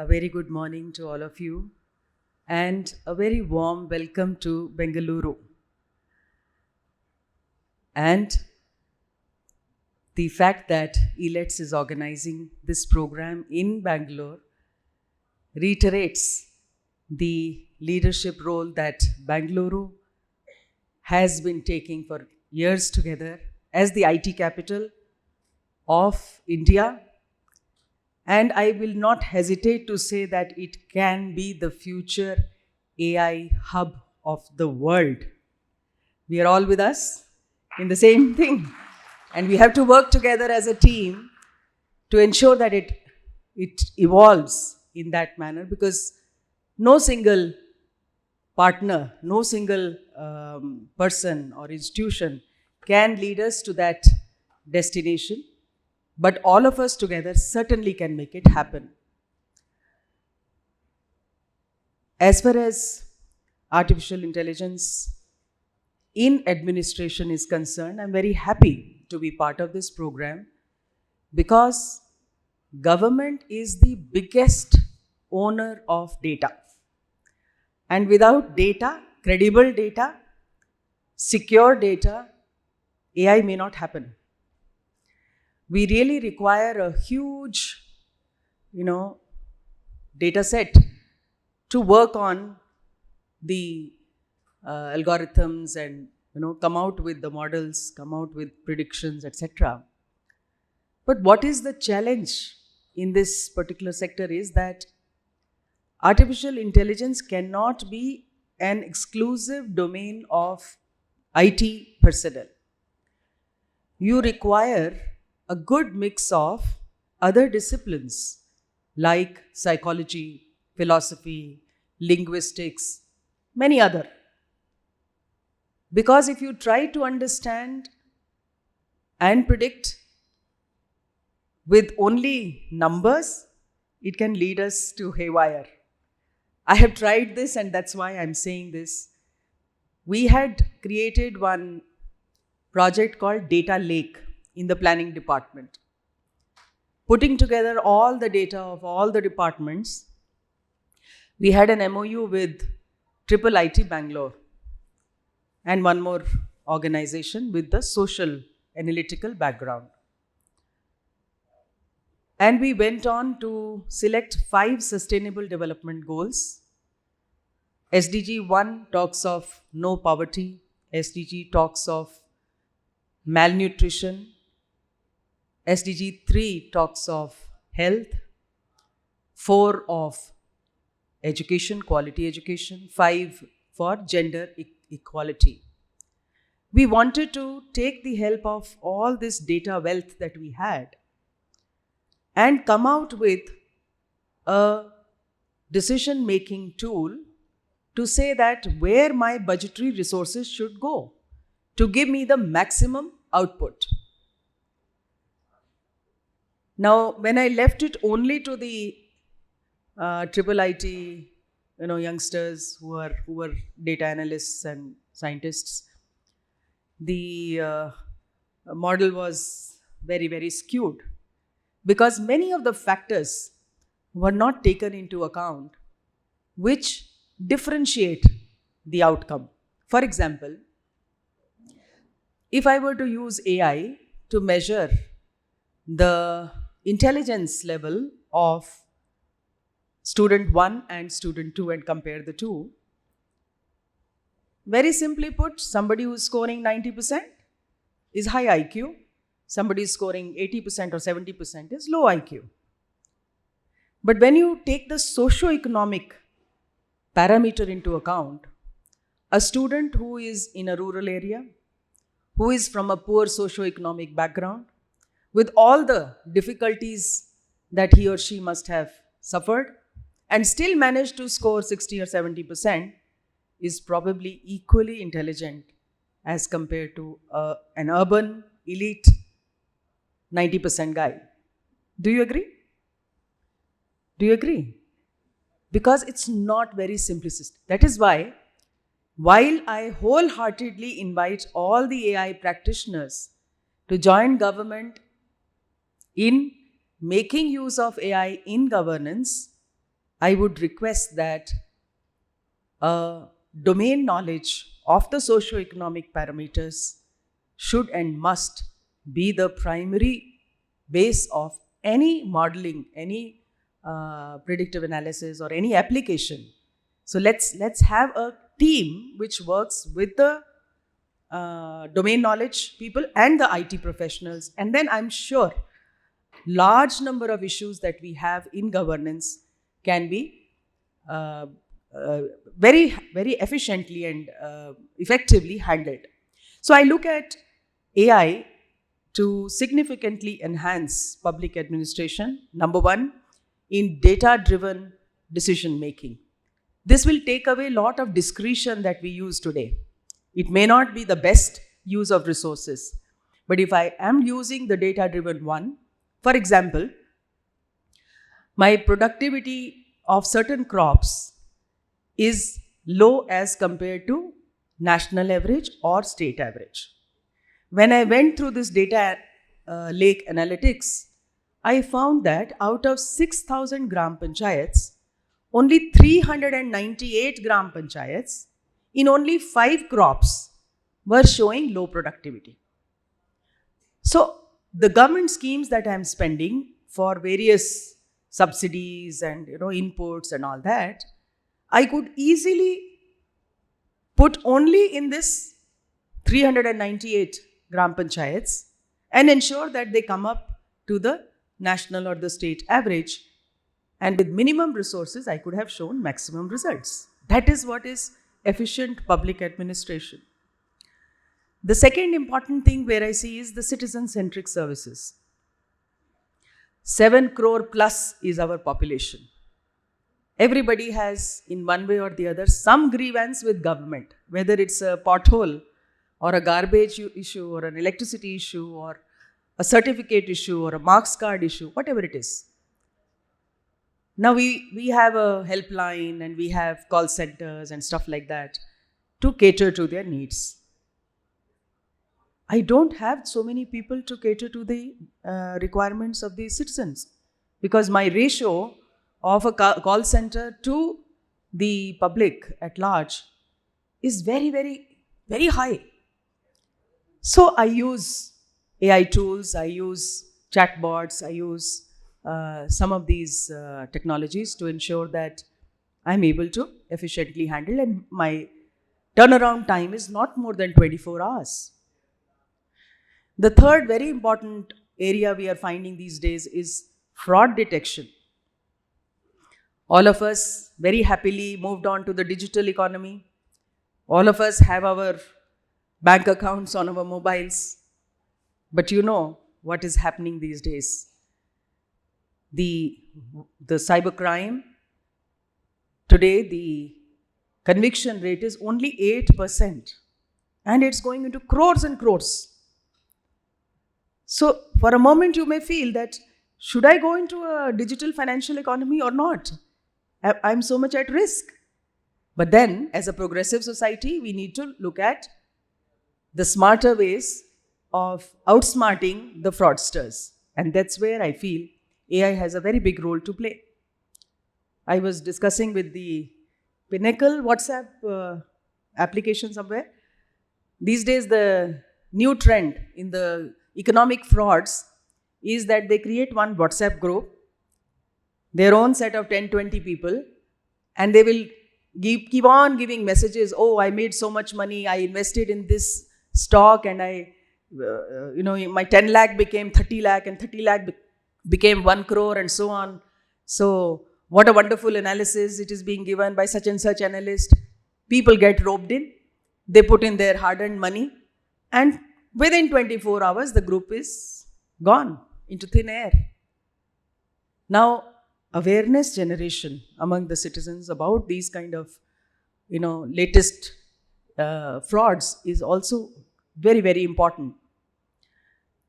A very good morning to all of you and a very warm welcome to Bengaluru. And the fact that ELETS is organizing this program in Bangalore reiterates the leadership role that Bengaluru has been taking for years together as the IT capital of India. And I will not hesitate to say that it can be the future AI hub of the world. We are all with us in the same thing. And we have to work together as a team to ensure that it evolves in that manner, because no single partner, no single person or institution can lead us to that destination. But all of us together certainly can make it happen. As far as artificial intelligence in administration is concerned, I'm very happy to be part of this program because government is the biggest owner of data. And without data, credible data, secure data, AI may not happen. We really require a huge, data set to work on the algorithms and, come out with the models, come out with predictions, etc. But what is the challenge in this particular sector is that artificial intelligence cannot be an exclusive domain of IT personnel. You require a good mix of other disciplines like psychology, philosophy, linguistics, many other. Because if you try to understand and predict with only numbers, it can lead us to haywire. I have tried this, and that's why I'm saying this. We had created one project called Data Lake in the planning department, putting together all the data of all the departments. We had an MOU with Triple IT Bangalore and one more organization with the social analytical background. And we went on to select 5 sustainable development goals. SDG 1 talks of no poverty. SDG talks of malnutrition. SDG 3 talks of health, 4 of education, quality education, 5 for gender equality. We wanted to take the help of all this data wealth that we had and come out with a decision-making tool to say that where my budgetary resources should go to give me the maximum output. Now, when I left it only to the triple IT, youngsters who were data analysts and scientists, the model was very, very skewed because many of the factors were not taken into account which differentiate the outcome. For example, if I were to use AI to measure the intelligence level of student 1 and student 2 and compare the two, very simply put, somebody who is scoring 90% is high IQ, somebody is scoring 80% or 70% is low IQ. But when you take the socio-economic parameter into account, a student who is in a rural area, who is from a poor socio-economic background, with all the difficulties that he or she must have suffered, and still managed to score 60 or 70%, is probably equally intelligent as compared to an urban, elite, 90% guy. Do you agree? Do you agree? Because it's not very simplistic. That is why, while I wholeheartedly invite all the AI practitioners to join government in making use of AI in governance, I would request that domain knowledge of the socio-economic parameters should and must be the primary base of any modeling, any predictive analysis or any application. So let's have a team which works with the domain knowledge people and the IT professionals, and then I'm sure large number of issues that we have in governance can be very efficiently and effectively handled. So I look at AI to significantly enhance public administration. Number one, in data-driven decision making. This will take away a lot of discretion that we use today. It may not be the best use of resources, but if I am using the data-driven one, for example, my productivity of certain crops is low as compared to national average or state average. When I went through this data lake analytics, I found that out of 6,000 gram panchayats, only 398 gram panchayats in only 5 crops were showing low productivity. So the government schemes that I am spending for various subsidies and inputs and all that, I could easily put only in this 398 gram panchayats and ensure that they come up to the national or the state average. And with minimum resources, I could have shown maximum results. That is what is efficient public administration. The second important thing where I see is the citizen-centric services. 7 crore plus is our population. Everybody has, in one way or the other, some grievance with government, whether it's a pothole or a garbage issue or an electricity issue or a certificate issue or a marks card issue, whatever it is. Now we have a helpline and we have call centers and stuff like that to cater to their needs. I don't have so many people to cater to the requirements of the citizens, because my ratio of a call center to the public at large is very, very, very high. So I use AI tools, I use chatbots, I use some of these technologies to ensure that I'm able to efficiently handle, and my turnaround time is not more than 24 hours. The third very important area we are finding these days is fraud detection. All of us very happily moved on to the digital economy. All of us have our bank accounts on our mobiles. But you know what is happening these days. The cybercrime, today the conviction rate is only 8%. And it's going into crores and crores. So for a moment you may feel that, should I go into a digital financial economy or not? I'm so much at risk. But then, as a progressive society, we need to look at the smarter ways of outsmarting the fraudsters. And that's where I feel AI has a very big role to play. I was discussing with the Pinnacle WhatsApp application somewhere. These days, the new trend in the economic frauds is that they create one WhatsApp group, their own set of 10-20 people, and they will keep on giving messages. Oh, I made so much money, I invested in this stock, and my 10 lakh became 30 lakh and 30 lakh became 1 crore and so on. So what a wonderful analysis, it is being given by such and such analyst. People get roped in, they put in their hard-earned money, and within 24 hours, the group is gone into thin air. Now, awareness generation among the citizens about these kind of, latest frauds is also very, very important.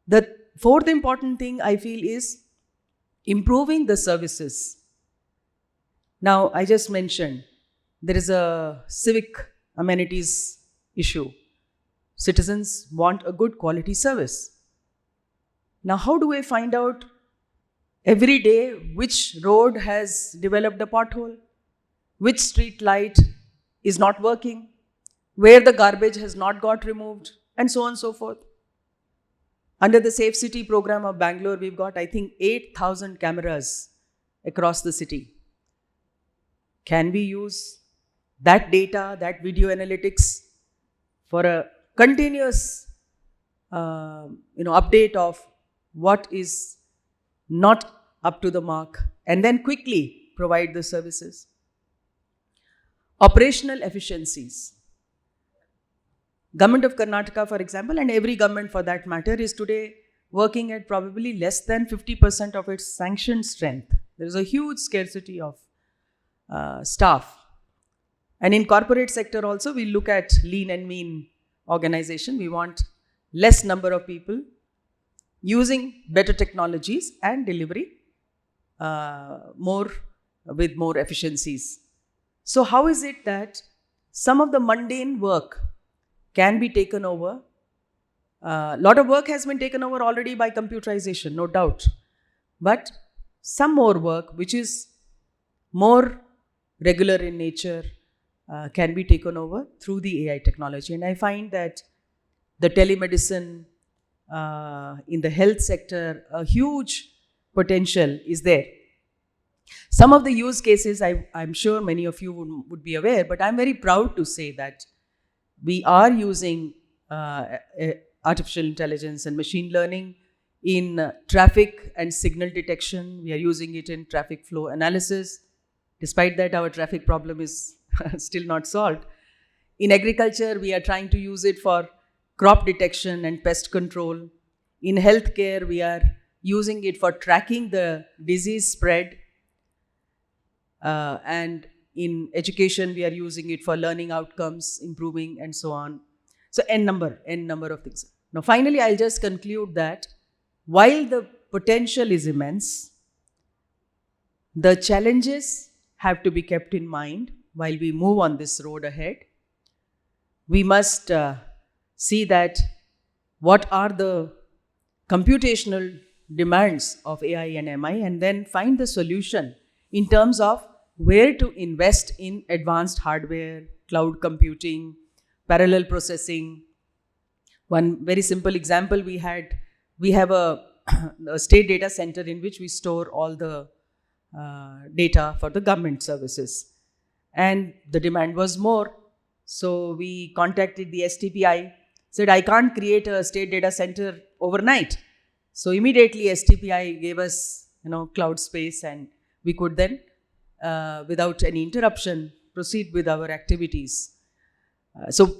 The fourth important thing I feel is improving the services. Now, I just mentioned there is a civic amenities issue. Citizens want a good quality service. Now, how do I find out every day which road has developed a pothole, which street light is not working, where the garbage has not got removed, and so on and so forth. Under the Safe City program of Bangalore, we've got, I think, 8,000 cameras across the city. Can we use that data, that video analytics for a continuous update of what is not up to the mark and then quickly provide the services? Operational efficiencies. Government of Karnataka, for example, and every government for that matter, is today working at probably less than 50% of its sanctioned strength. There is a huge scarcity of staff. And in corporate sector also, we look at lean and mean organization. We want less number of people using better technologies and delivery with more efficiencies. So how is it that some of the mundane work can be taken over? A lot of work has been taken over already by computerization, no doubt. But some more work, which is more regular in nature, can be taken over through the AI technology. And I find that the telemedicine in the health sector, a huge potential is there. Some of the use cases, I'm sure many of you would be aware, but I'm very proud to say that we are using artificial intelligence and machine learning in traffic and signal detection. We are using it in traffic flow analysis. Despite that, our traffic problem is still not solved. In agriculture, we are trying to use it for crop detection and pest control. In healthcare, we are using it for tracking the disease spread. And in education, we are using it for learning outcomes, improving, and so on. So n number of things. Now, finally, I'll just conclude that while the potential is immense, the challenges have to be kept in mind while we move on this road ahead. We must see that what are the computational demands of AI and MI, and then find the solution in terms of where to invest in advanced hardware, cloud computing, parallel processing. One very simple example we have a state data center in which we store all the data for the government services. And the demand was more. So we contacted the STPI, said, I can't create a state data center overnight. So immediately STPI gave us cloud space, and we could then, without any interruption, proceed with our activities.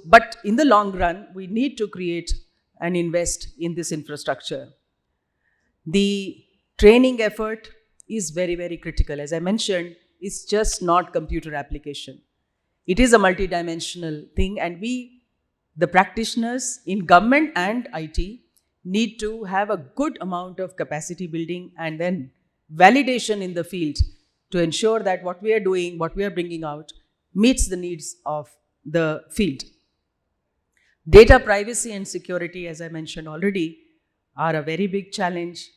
But in the long run, we need to create and invest in this infrastructure. The training effort is very, very critical. As I mentioned, it's just not computer application. It is a multidimensional thing, and we, the practitioners in government and IT, need to have a good amount of capacity building and then validation in the field to ensure that what we are doing, what we are bringing out, meets the needs of the field. Data privacy and security, as I mentioned already, are a very big challenge.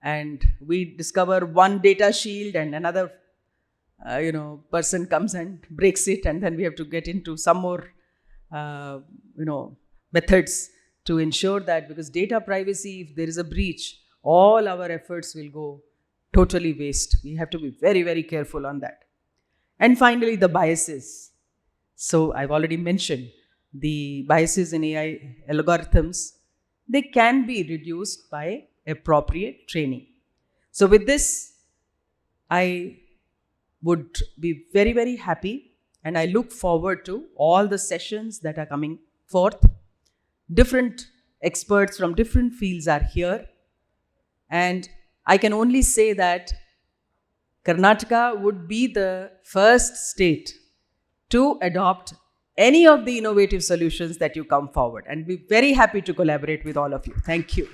And we discover one data shield and another person comes and breaks it, and then we have to get into some more methods to ensure that, because data privacy, if there is a breach, all our efforts will go totally waste. We have to be very, very careful on that. And finally, the biases. So I've already mentioned the biases in AI algorithms. They can be reduced by appropriate training. So with this, I would be very, very happy, and I look forward to all the sessions that are coming forth. Different experts from different fields are here, and I can only say that Karnataka would be the first state to adopt any of the innovative solutions that you come forward, and be very happy to collaborate with all of you. Thank you.